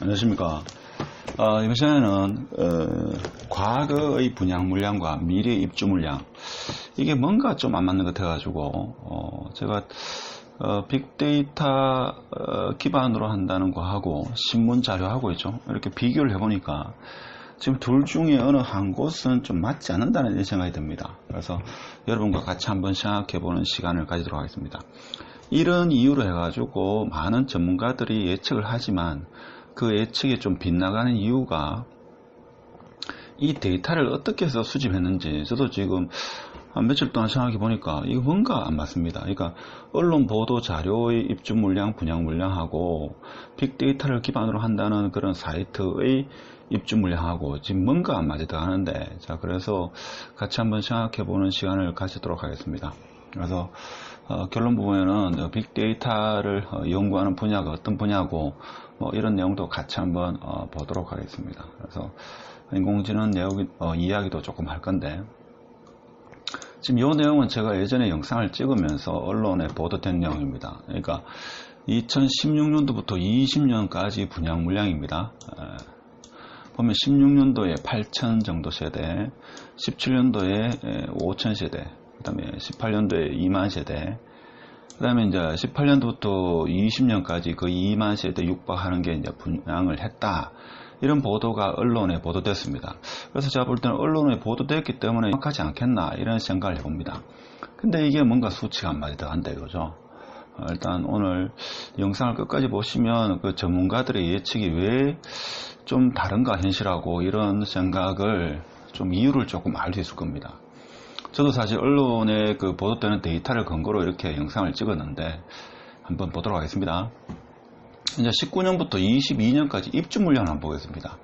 안녕하십니까. 이번 시간에는 과거의 분양 물량과 미래 입주 물량, 이게 뭔가 좀 안 맞는 것 같아가지고 제가 빅데이터 기반으로 한다는 거하고 신문 자료하고 있죠. 이렇게 비교를 해보니까 지금 둘 중에 어느 한 곳은 좀 맞지 않는다는 생각이 듭니다. 그래서 여러분과 같이 한번 생각해보는 시간을 가지도록 하겠습니다. 이런 이유로 해가지고 많은 전문가들이 예측을 하지만 그 예측이 좀 빗나가는 이유가 이 데이터를 어떻게 해서 수집했는지 저도 지금 한 며칠 동안 생각해 보니까 이거 뭔가 안 맞습니다. 그러니까 언론 보도 자료의 입주 물량, 분양 물량하고 빅데이터를 기반으로 한다는 그런 사이트의 입주 물량하고 지금 뭔가 안 맞아 들어가는데, 자, 그래서 같이 한번 생각해 보는 시간을 가지도록 하겠습니다. 그래서 결론 보면은 빅데이터를 연구하는 분야가 어떤 분야고 뭐 이런 내용도 같이 한번 보도록 하겠습니다. 그래서 인공지능 이야기도 조금 할 건데, 지금 이 내용은 제가 예전에 영상을 찍으면서 언론에 보도된 내용입니다. 그러니까 2016년도부터 20년까지 분양 물량입니다. 보면 16년도에 8,000 정도 세대, 17년도에 5,000 세대, 그 다음에 18년도에 2만 세대, 그 다음에 이제 18년도부터 20년까지 그 2만 세대 육박하는 게 이제 분양을 했다. 이런 보도가 언론에 보도됐습니다. 그래서 제가 볼 때는 언론에 보도됐기 때문에 정확하지 않겠나 이런 생각을 해봅니다. 근데 이게 뭔가 수치가 안 맞아 들어간다 이거죠. 일단 오늘 영상을 끝까지 보시면 그 전문가들의 예측이 왜 좀 다른가 현실하고 이런 생각을 좀 이유를 조금 알 수 있을 겁니다. 저도 사실 언론에 그 보도되는 데이터를 근거로 이렇게 영상을 찍었는데 한번 보도록 하겠습니다. 이제 19년부터 22년까지 입주 물량을 한번 보겠습니다.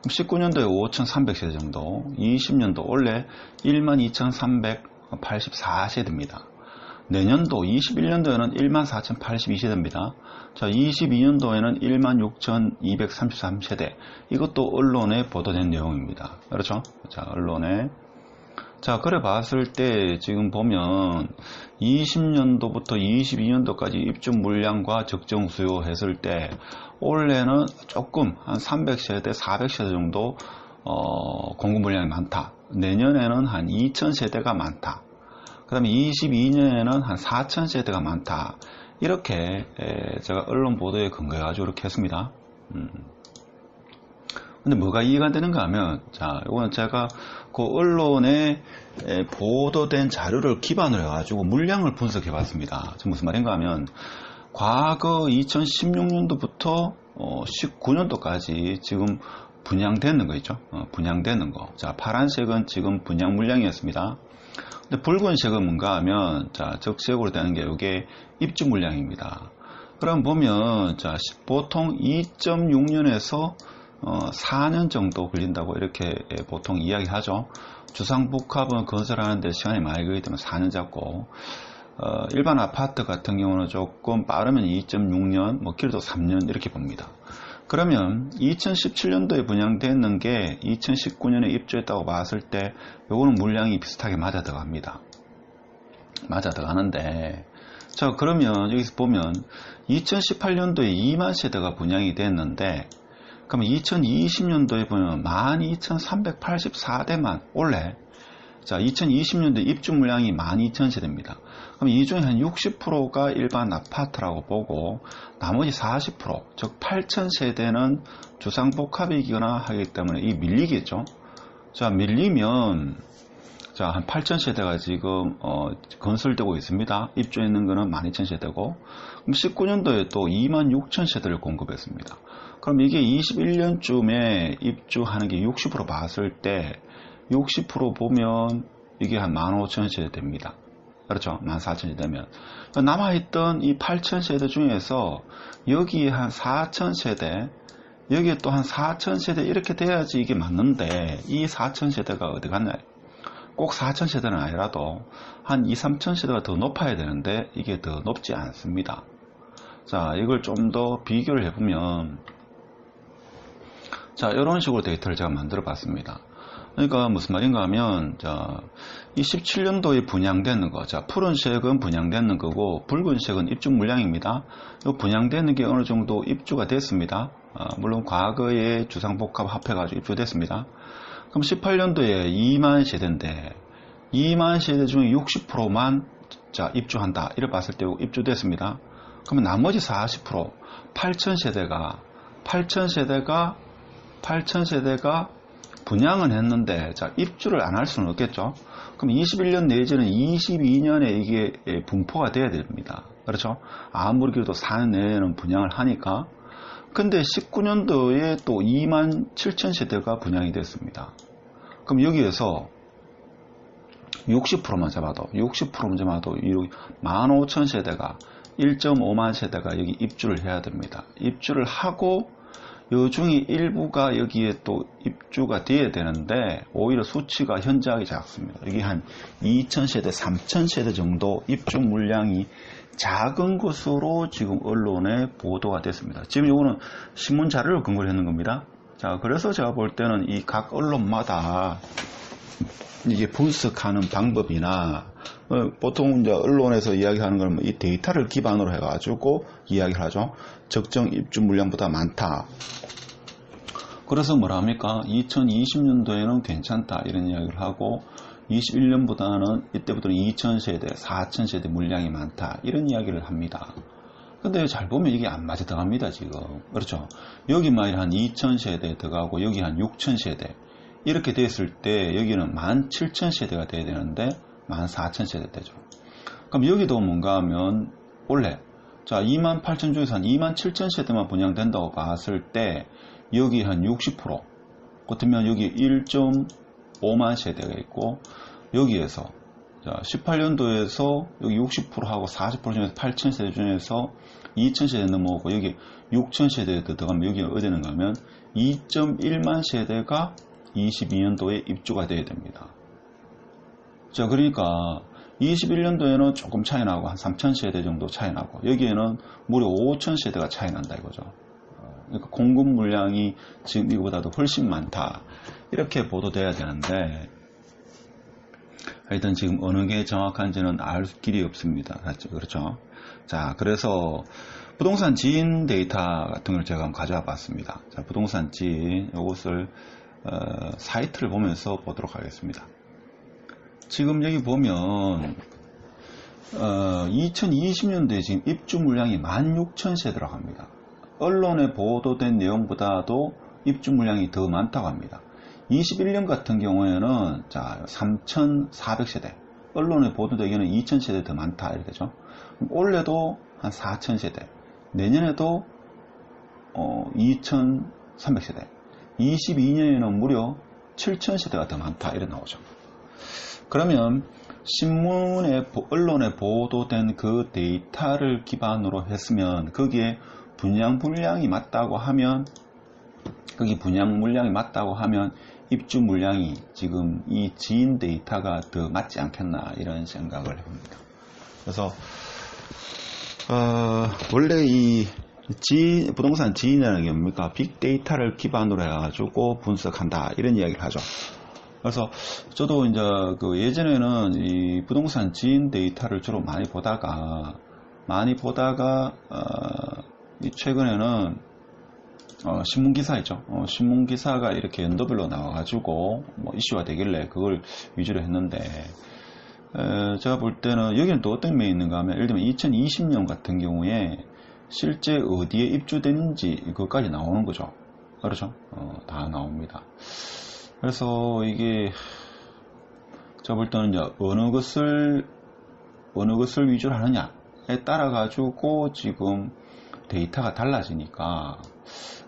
19년도에 5,300세대 정도, 20년도 원래 12,384세대입니다. 내년도 21년도에는 14,082세대입니다. 자, 22년도에는 16,233세대. 이것도 언론에 보도된 내용입니다. 그렇죠? 자, 언론에. 자, 그래 봤을 때 지금 보면 20년도부터 22년도까지 입주 물량과 적정 수요 했을 때 올해는 조금 한 300세대, 400세대 정도 공급 물량이 많다. 내년에는 한 2000세대가 많다. 그 다음에 22년에는 한 4000세대가 많다. 이렇게 제가 언론 보도에 근거해가지고 이렇게 했습니다. 근데 뭐가 이해가 안 되는가 하면, 자, 이거는 제가 그 언론에 보도된 자료를 기반으로 해가지고 물량을 분석해 봤습니다. 무슨 말인가 하면, 과거 2016년도부터 19년도까지 지금 분양되는 거 있죠? 분양되는 거. 자, 파란색은 지금 분양 물량이었습니다. 근데 붉은색은 뭔가 하면, 자, 적색으로 되는 게 이게 입주 물량입니다. 그럼 보면, 자, 보통 2.6년에서 4년 정도 걸린다고 이렇게 보통 이야기하죠. 주상복합은 건설하는데 시간이 많이 걸리기 때문에 4년 잡고, 일반 아파트 같은 경우는 조금 빠르면 2.6년, 뭐 길어도 3년 이렇게 봅니다. 그러면 2017년도에 분양됐는 게 2019년에 입주했다고 봤을 때 요거는 물량이 비슷하게 맞아 들어갑니다. 맞아 들어가는데, 자, 그러면 여기서 보면 2018년도에 2만 세대가 분양이 됐는데, 그럼 2020년도에 보면 12,384대만 올해, 자, 2020년도 입주 물량이 12,000세대입니다. 그럼 이 중에 한 60%가 일반 아파트라고 보고 나머지 40%, 즉 8,000세대는 주상복합이거나 하기 때문에 이 밀리겠죠. 자, 밀리면, 자, 한 8,000세대가 지금 건설되고 있습니다. 입주했는 거는 12,000세대고, 그럼 19년도에 또 26,000세대를 공급했습니다. 그럼 이게 21년쯤에 입주하는 게 60% 봤을 때 60% 보면 이게 한 15,000세대 됩니다. 그렇죠? 14,000세대 되면 남아있던 이 8,000세대 중에서 여기에 한 4,000세대, 여기에 또 한 4,000세대 이렇게 돼야지 이게 맞는데, 이 4,000세대가 어디 갔나요? 꼭 4,000세대는 아니라도 한 2, 3,000세대가 더 높아야 되는데 이게 더 높지 않습니다. 자, 이걸 좀 더 비교를 해보면, 자, 이런 식으로 데이터를 제가 만들어 봤습니다. 그러니까 무슨 말인가 하면, 자, 이 17년도에 분양되는 거, 자, 푸른색은 분양되는 거고, 붉은색은 입주 물량입니다. 이 분양되는 게 어느 정도 입주가 됐습니다. 물론 과거에 주상복합 합해가지고 입주됐습니다. 그럼 18년도에 2만 세대인데, 2만 세대 중에 60%만 자, 입주한다. 이래 봤을 때 입주됐습니다. 그러면 나머지 40%, 8,000세대가 분양은 했는데, 자, 입주를 안 할 수는 없겠죠. 그럼 21년 내지는 22년에 이게 분포가 돼야 됩니다. 그렇죠? 아무리 그래도 4년 내에는 분양을 하니까. 근데 19년도에 또 27,000세대가 분양이 됐습니다. 그럼 여기에서 60%만 잡아도 15,000세대가 1.5만 세대가 여기 입주를 해야 됩니다. 입주를 하고 요 중에 일부가 여기에 또 입주가 돼야 되는데 오히려 수치가 현저하게 작습니다. 여기 한 2,000세대, 3,000세대 정도 입주 물량이 작은 것으로 지금 언론에 보도가 됐습니다. 지금 이거는 신문 자료를 근거로 했는 겁니다. 자, 그래서 제가 볼 때는 이 각 언론마다 이게 분석하는 방법이나 보통 이제 언론에서 이야기하는 건 이 데이터를 기반으로 해가지고 이야기를 하죠. 적정 입주 물량보다 많다. 그래서 뭐라 합니까? 2020년도에는 괜찮다 이런 이야기를 하고 21년보다는 이때부터는 2,000세대, 4,000세대 물량이 많다 이런 이야기를 합니다. 근데 잘 보면 이게 안 맞아 들어갑니다 지금. 그렇죠? 여기만 한 2,000세대 들어가고 여기 한 6,000세대 이렇게 됐을 때 여기는 17,000세대가 돼야 되는데 14,000세대 되죠. 그럼 여기도 뭔가 하면 원래 자 28,000 중에서 한 27,000세대만 분양된다고 봤을 때 여기 한 60% 그렇다면 여기 1.5만 세대가 있고 여기에서 자 18년도에서 여기 60%하고 40% 중에서 8,000세대 중에서 2,000세대 넘어오고 여기 6,000세대에 들어가면 여기 어디는 가면 2.1만 세대가 22년도에 입주가 돼야 됩니다. 자, 그러니까 21년도에는 조금 차이 나고 한 3,000세대 정도 차이 나고 여기에는 무려 5,000세대가 차이 난다 이거죠. 그러니까 공급 물량이 지금 이거보다도 훨씬 많다. 이렇게 보도돼야 되는데 하여튼 지금 어느 게 정확한지는 알 길이 없습니다. 그렇죠? 자, 그래서 부동산 지인 데이터 같은 걸 제가 한번 가져와 봤습니다. 자, 부동산 지인 이것을 사이트를 보면서 보도록 하겠습니다. 지금 여기 보면 2020년도에 지금 입주 물량이 16,000세대라고 합니다. 언론에 보도된 내용보다도 입주 물량이 더 많다고 합니다. 21년 같은 경우에는 자 3,400세대, 언론에 보도되기에는 2,000세대 더 많다 이렇게 되죠. 올해도 한 4,000세대, 내년에도 2,300세대, 22년에는 무려 7,000세대가 더 많다 이렇게 나오죠. 그러면 신문에 언론에 보도된 그 데이터를 기반으로 했으면 거기에 분양 물량이 맞다고 하면 입주 물량이 지금 이 지인 데이터가 더 맞지 않겠나 이런 생각을 해봅니다. 그래서 원래 이 부동산 지인이라는 게 뭡니까? 빅데이터를 기반으로 해가지고 분석한다 이런 이야기를 하죠. 그래서 저도 이제 그 예전에는 이 부동산 지인 데이터를 주로 많이 보다가 최근에는 신문기사 있죠. 신문기사가 이렇게 연도별로 나와가지고 뭐 이슈가 되길래 그걸 위주로 했는데 제가 볼 때는 여기는 또 어떤 면이 있는가 하면 예를 들면 2020년 같은 경우에 실제 어디에 입주됐는지 그것까지 나오는 거죠. 그렇죠? 다 나옵니다. 그래서 이게 제가 볼 때는 이제 어느 것을 위주로 하느냐에 따라 가지고 지금 데이터가 달라지니까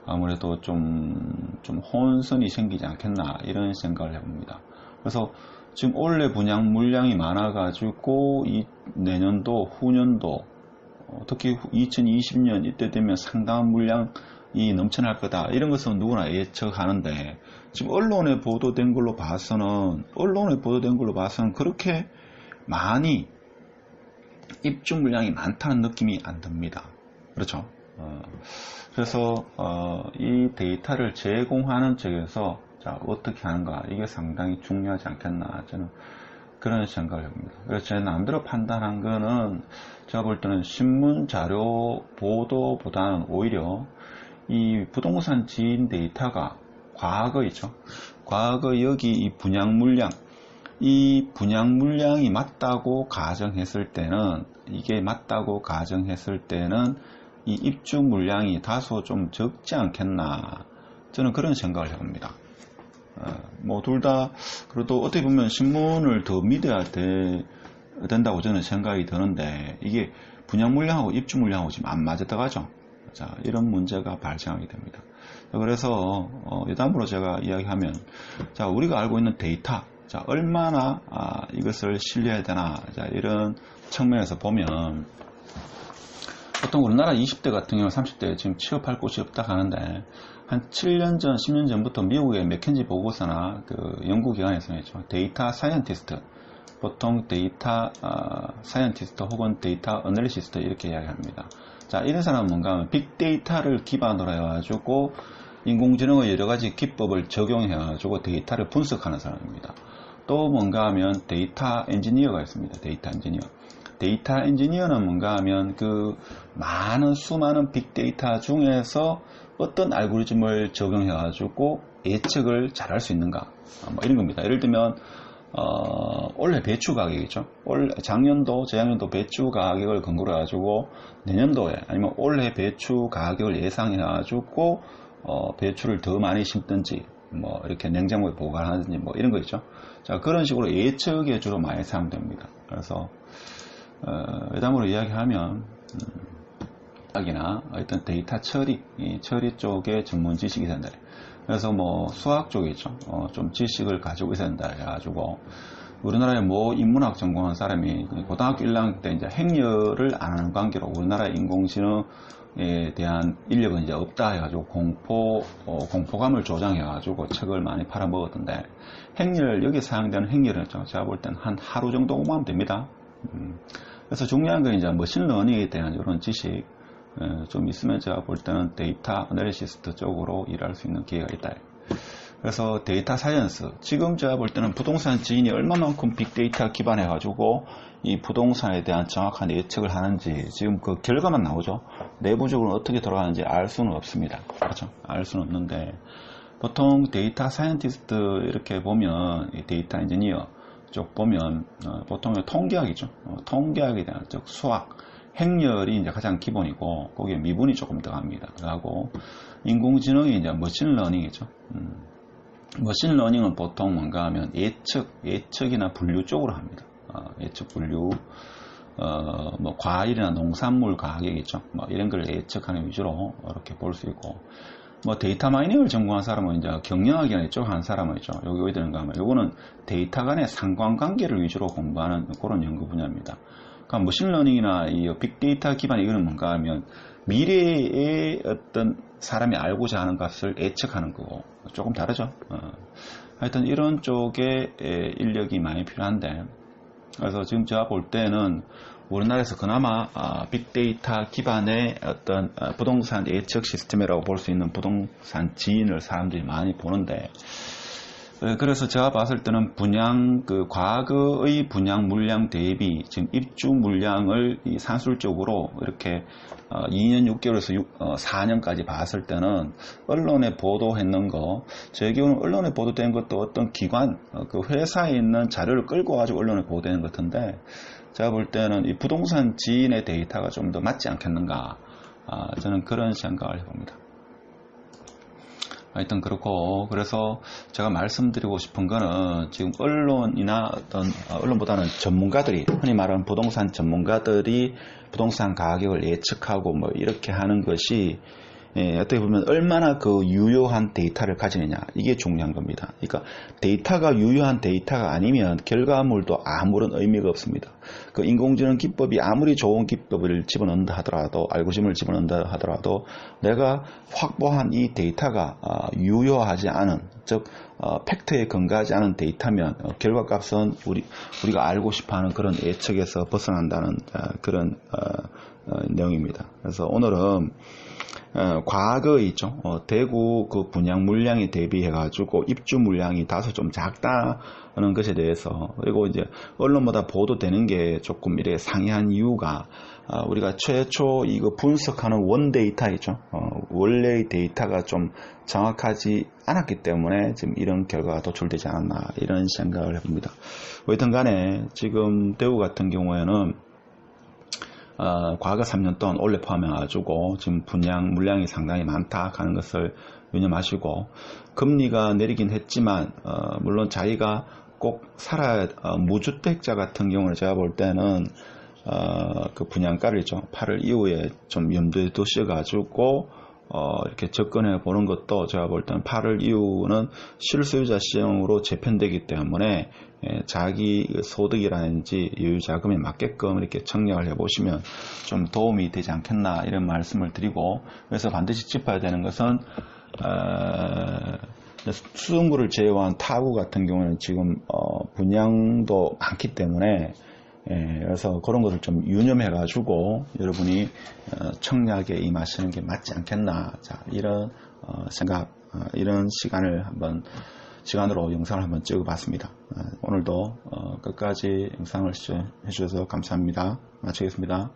아무래도 좀 혼선이 생기지 않겠나 이런 생각을 해봅니다. 그래서 지금 올해 분양 물량이 많아가지고 이 내년도 후년도 특히 2020년 이때 되면 상당한 물량이 넘쳐날 거다 이런 것은 누구나 예측하는데 지금 언론에 보도된 걸로 봐서는 그렇게 많이 입주 물량이 많다는 느낌이 안 듭니다. 그렇죠? 그래서 이 데이터를 제공하는 측에서 자, 어떻게 하는가, 이게 상당히 중요하지 않겠나, 저는 그런 생각을 합니다. 그래서 제 나름대로 판단한 거는, 제가 볼 때는 신문 자료 보도보다는 오히려 이 부동산 지인 데이터가 과거 있죠. 과거 여기 이 분양 물량, 이 분양 물량이 맞다고 가정했을 때는, 이게 맞다고 가정했을 때는 이 입주 물량이 다소 좀 적지 않겠나, 저는 그런 생각을 해봅니다. 뭐 둘 다 그래도 어떻게 보면 신문을 더 믿어야 된다고 저는 생각이 드는데, 이게 분양 물량하고 입주 물량하고 지금 안 맞았다고 하죠. 자, 이런 문제가 발생하게 됩니다. 그래서 다음으로 제가 이야기하면, 자, 우리가 알고 있는 데이터, 자, 얼마나 이것을 신뢰해야 되나, 자, 이런 측면에서 보면, 보통 우리나라 20대 같은 경우 30대에 지금 취업할 곳이 없다 하는데, 한 7년 전, 10년 전부터 미국의 맥켄지 보고서나 그 연구기관에서 있죠, 데이터 사이언티스트, 보통 데이터 사이언티스트 혹은 데이터 어널리시스트 이렇게 이야기합니다. 자, 이런 사람은 뭔가 하면 빅데이터를 기반으로 해가지고 인공지능의 여러가지 기법을 적용해가지고 데이터를 분석하는 사람입니다. 또 뭔가 하면 데이터 엔지니어가 있습니다. 데이터 엔지니어. 데이터 엔지니어는 뭔가 하면 그 많은 수많은 빅데이터 중에서 어떤 알고리즘을 적용해가지고 예측을 잘할 수 있는가, 뭐 이런 겁니다. 예를 들면 올해 배추 가격이죠. 작년도, 재작년도 배추 가격을 근거로 해가지고 내년도에 아니면 올해 배추 가격을 예상해가지고 배추를 더 많이 심든지, 뭐 이렇게 냉장고에 보관하든지 뭐 이런 거 있죠. 자, 그런 식으로 예측에 주로 많이 사용됩니다. 그래서 다음으로 이야기하면 이나 어떤 데이터 처리 쪽에 전문 지식이 된다. 그래서 뭐 수학 쪽에 있죠. 좀 지식을 가지고 있어야 된다 해가지고, 우리나라에 뭐 인문학 전공한 사람이 고등학교 1학년 때 이제 행렬을 안 하는 관계로 우리나라 인공지능에 대한 인력은 이제 없다 해가지고 공포감을 조장해가지고 책을 많이 팔아먹었던데, 행렬, 여기 사용되는 행렬은 제가 볼 때는 한 하루 정도 오면 됩니다. 그래서 중요한 건 이제 머신러닝에 대한 이런 지식 좀 있으면 제가 볼 때는 데이터 어널리시스트 쪽으로 일할 수 있는 기회가 있다. 그래서 데이터 사이언스, 지금 제가 볼 때는 부동산 지인이 얼마만큼 빅데이터 기반해 가지고 이 부동산에 대한 정확한 예측을 하는지 지금 그 결과만 나오죠. 내부적으로 어떻게 돌아가는지 알 수는 없습니다. 그렇죠? 알 수는 없는데, 보통 데이터 사이언티스트 이렇게 보면, 이 데이터 엔지니어 쪽 보면 보통 통계학이죠. 통계학에 대한 즉 수학, 행렬이 이제 가장 기본이고, 거기에 미분이 조금 들어갑니다. 그리고 인공지능이 이제 머신러닝이죠. 머신러닝은 보통 뭔가 하면 예측이나 분류 쪽으로 합니다. 예측, 분류, 뭐 과일이나 농산물 가격이죠. 뭐 이런 걸 예측하는 위주로 이렇게 볼 수 있고, 뭐 데이터 마이닝을 전공한 사람은 이제 경영학이나 이쪽 하는 사람은 있죠. 여기 왜 되는가 하면, 요거는 데이터 간의 상관관계를 위주로 공부하는 그런 연구 분야입니다. 그러니까 머신러닝이나 이 빅데이터 기반 이거는 뭔가 하면 미래의 어떤 사람이 알고자 하는 것을 예측하는 거고 조금 다르죠. 하여튼 이런 쪽에 인력이 많이 필요한데, 그래서 지금 제가 볼 때는 우리나라에서 그나마 빅데이터 기반의 어떤 부동산 예측 시스템이라고 볼 수 있는 부동산 지인을 사람들이 많이 보는데, 그래서 제가 봤을 때는 과거의 분양 물량 대비 지금 입주 물량을 이 산술적으로 이렇게 2년 6개월에서 4년까지 봤을 때는 언론에 보도했는 거, 제 경우는 언론에 보도된 것도 어떤 기관, 그 회사에 있는 자료를 끌고 가지고 언론에 보도되는 것 같은데, 제가 볼 때는 이 부동산 지인의 데이터가 좀 더 맞지 않겠는가, 저는 그런 생각을 해봅니다. 하여튼 그렇고, 그래서 제가 말씀드리고 싶은 거는, 지금 언론이나 언론보다는 전문가들이, 흔히 말하는 부동산 전문가들이 부동산 가격을 예측하고 뭐 이렇게 하는 것이 어떻게 보면 얼마나 그 유효한 데이터를 가지느냐, 이게 중요한 겁니다. 그러니까 데이터가 유효한 데이터가 아니면 결과물도 아무런 의미가 없습니다. 그 인공지능 기법이 아무리 좋은 기법을 집어넣는다 하더라도, 알고리즘을 집어넣는다 하더라도 내가 확보한 이 데이터가 유효하지 않은, 즉 팩트에 근거하지 않은 데이터면 결과값은 우리가 알고 싶어하는 그런 예측에서 벗어난다는 그런 내용입니다. 그래서 오늘은 과거에 있죠. 대구 그 분양 물량에 대비해 가지고 입주 물량이 다소 좀 작다는 것에 대해서, 그리고 이제 언론마다 보도되는 게 조금 이렇게 상이한 이유가 우리가 최초 이거 분석하는 원 데이터 있죠. 원래의 데이터가 좀 정확하지 않았기 때문에 지금 이런 결과가 도출되지 않았나 이런 생각을 해봅니다. 어쨌든 간에 지금 대구 같은 경우에는 과거 3년 동안 올해 포함해가지고 지금 분양 물량이 상당히 많다 하는 것을 유념하시고, 금리가 내리긴 했지만 물론 자기가 꼭 살아야 무주택자 같은 경우는 제가 볼 때는 그 분양가를 좀 8월 이후에 좀 염두에 두셔가지고 이렇게 접근해 보는 것도, 제가 볼 때는 8월 이후는 실소유자 시장으로 재편되기 때문에 자기 소득이라든지 여유자금에 맞게끔 이렇게 청약을 해보시면 좀 도움이 되지 않겠나 이런 말씀을 드리고, 그래서 반드시 짚어야 되는 것은 수성구를 제외한 타구 같은 경우는 지금 분양도 많기 때문에 그래서 그런 것을 좀 유념해 가지고 여러분이 청약에 임하시는 게 맞지 않겠나, 자 이런 생각, 이런 시간으로 영상을 한번 찍어 봤습니다. 오늘도 끝까지 영상을 시청해 주셔서 감사합니다. 마치겠습니다.